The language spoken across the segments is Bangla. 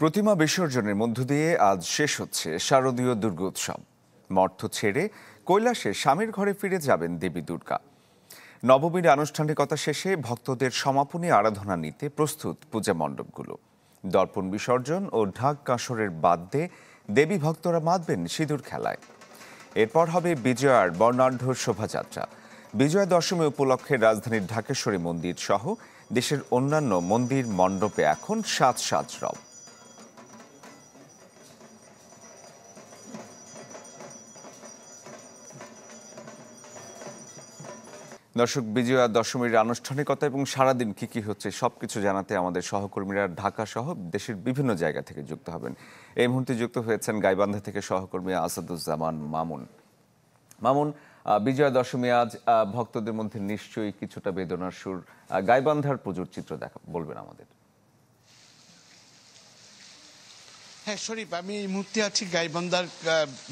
প্রতিমা বিসর্জনের মধ্য দিয়ে আজ শেষ হচ্ছে শারদীয় দুর্গোৎসব। মর্ত ছেড়ে কৈলাসে স্বামীর ঘরে ফিরে যাবেন দেবী দুর্গা। নবমীর আনুষ্ঠানিকতা শেষে ভক্তদের সমাপনী আরাধনা নিতে প্রস্তুত পূজা মণ্ডপগুলো। দর্পণ বিসর্জন ও ঢাক কাঁসরের বাদ্যে দেবী ভক্তরা মাতবেন সিঁদুর খেলায়। এরপর হবে বিজয়ার বর্ণাঢ্য শোভাযাত্রা। বিজয়া দশমী উপলক্ষে রাজধানীর ঢাকেশ্বরী মন্দির সহ দেশের অন্যান্য মন্দির মণ্ডপে এখন সাজ সাজ রব। দর্শক, বিজয়া দশমীর আনুষ্ঠানিকতা এবং সারাদিন কি হচ্ছে সবকিছু জানাতে আমাদের সহকর্মীরা ঢাকা সহ দেশের বিভিন্ন জায়গা থেকে যুক্ত হবেন। এই মুহূর্তে যুক্ত হয়েছেন গাইবান্ধা থেকে সহকর্মী আসাদুজ্জামান মামুন। মামুন, বিজয়া দশমী আজ ভক্তদের মধ্যে নিশ্চয়ই কিছুটা বেদনার সুর। গাইবান্ধার পুজোর চিত্র বলবেন আমাদের। হ্যাঁ শরীফ, আমি এই মুহূর্তে আছি গাইবান্ধার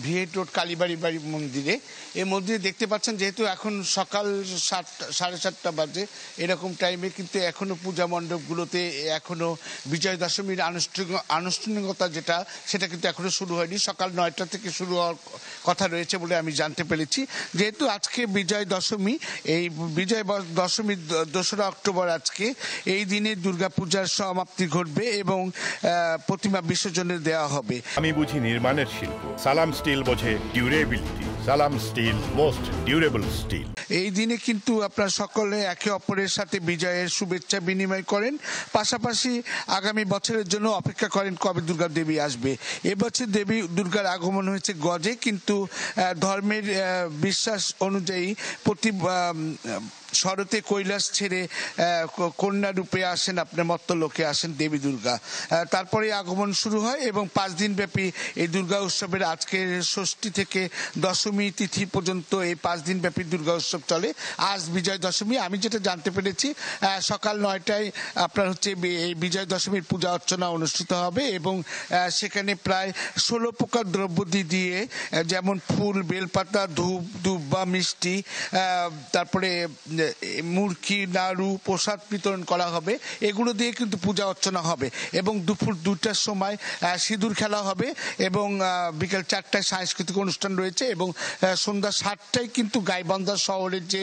ভিএট রোড কালীবাড়ি মন্দিরে। এই মন্দিরে দেখতে পাচ্ছেন যেহেতু এখন সকাল 7:30 বাজে, এরকম টাইমে কিন্তু এখনো পূজা মণ্ডপগুলোতে এখনো বিজয় দশমীর আনুষ্ঠানিকতা সেটা কিন্তু এখনো শুরু হয়নি। সকাল 9টা থেকে শুরু হওয়ার কথা রয়েছে বলে আমি জানতে পেরেছি। যেহেতু আজকে বিজয় দশমী, এই বিজয় দশমীর 2রা অক্টোবর আজকে, এই দিনে দুর্গাপূজার সমাপ্তি ঘটবে এবং প্রতিমা বিসর্জনের দেওয়া হবে। আমি বুঝি নির্মাণের শিল্প, সালাম স্টিল বোঝে ডিউরেবিলিটি। সালাম স্টিল, মোস্ট ডিউরেবল স্টিল। এই দিনে কিন্তু আপনারা সকলে একে অপরের সাথে বিজয়ের শুভেচ্ছা বিনিময় করেন, পাশাপাশি আগামী বছরের জন্য অপেক্ষা করেন কবে দুর্গা দেবী আসবে। এবছর দেবী দুর্গার আগমন হয়েছে গজে, কিন্তু ধর্মের বিশ্বাস অনুযায়ী প্রতি শরতে কৈলাস ছেড়ে কন্যা রূপে আসেন, আপনার মর্তলোকে আসেন দেবী দুর্গা। তারপরে আগমন শুরু হয় এবং 5 দিন ব্যাপী এই দুর্গা উৎসবের আজকের ষষ্ঠী থেকে দশমী তিথি পর্যন্ত এই 5 দিন ব্যাপী দুর্গা উৎসব চলে। আজ বিজয় দশমী। আমি যেটা জানতে পেরেছি, সকাল 9টায় আপনার হচ্ছে এই বিজয় দশমীর পূজা অর্চনা অনুষ্ঠিত হবে এবং সেখানে প্রায় 16 প্রকার দ্রব্য দিয়ে, যেমন ফুল, বেলপাতা, ধূপ বা মিষ্টি, তারপরে মুরকি, নাড়ু, প্রসাদ বিতরণ করা হবে। এগুলো দিয়ে কিন্তু পূজা অর্চনা হবে এবং দুপুর 2টার সময় সিঁদুর খেলা হবে এবং বিকেল 4টায় সাংস্কৃতিক অনুষ্ঠান রয়েছে এবং সন্ধ্যা 7টায় কিন্তু গাইবান্ধা শহরের যে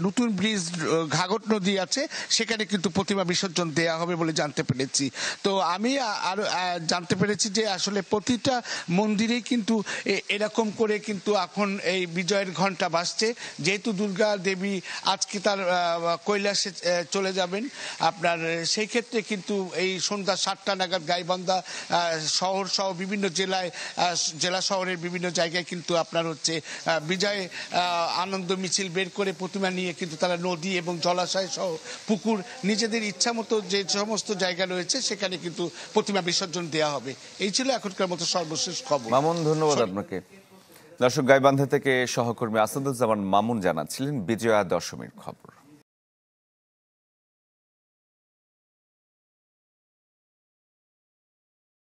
নতুন ব্রিজ ঘাঘট নদী আছে সেখানে কিন্তু প্রতিমা বিসর্জন দেওয়া হবে বলে জানতে পেরেছি। তো আমি আরো জানতে পেরেছি যে আসলে প্রতিটা মন্দিরেই কিন্তু এরকম করে কিন্তু এখন এই বিজয়ের ঘন্টা বাজছে। যেহেতু দুর্গা দেবী আজকে তার কৈলাসে চলে যাবেন, আপনার সেই ক্ষেত্রে কিন্তু এই সন্ধ্যা 7টা নাগাদ গাইবান্ধা শহর সহ বিভিন্ন জেলা শহরের বিভিন্ন জায়গায় কিন্তু আপনার হচ্ছে বিজয় আনন্দ মিছিল বের করে প্রতিমা নিয়ে কিন্তু তারা নদী এবং জলাশয় সহ পুকুর, নিজেদের ইচ্ছা মতো যে সমস্ত জায়গা রয়েছে সেখানে কিন্তু প্রতিমা বিসর্জন দেওয়া হবে। এই ছিল এখনকার মতো সর্বশেষ খবর। মামুন, ধন্যবাদ আপনাকে। দর্শক, গাইবান্ধা থেকে সহকর্মী আসাদুজ্জামান মামুন জানাচ্ছিলেন বিজয়া দশমীর খবর।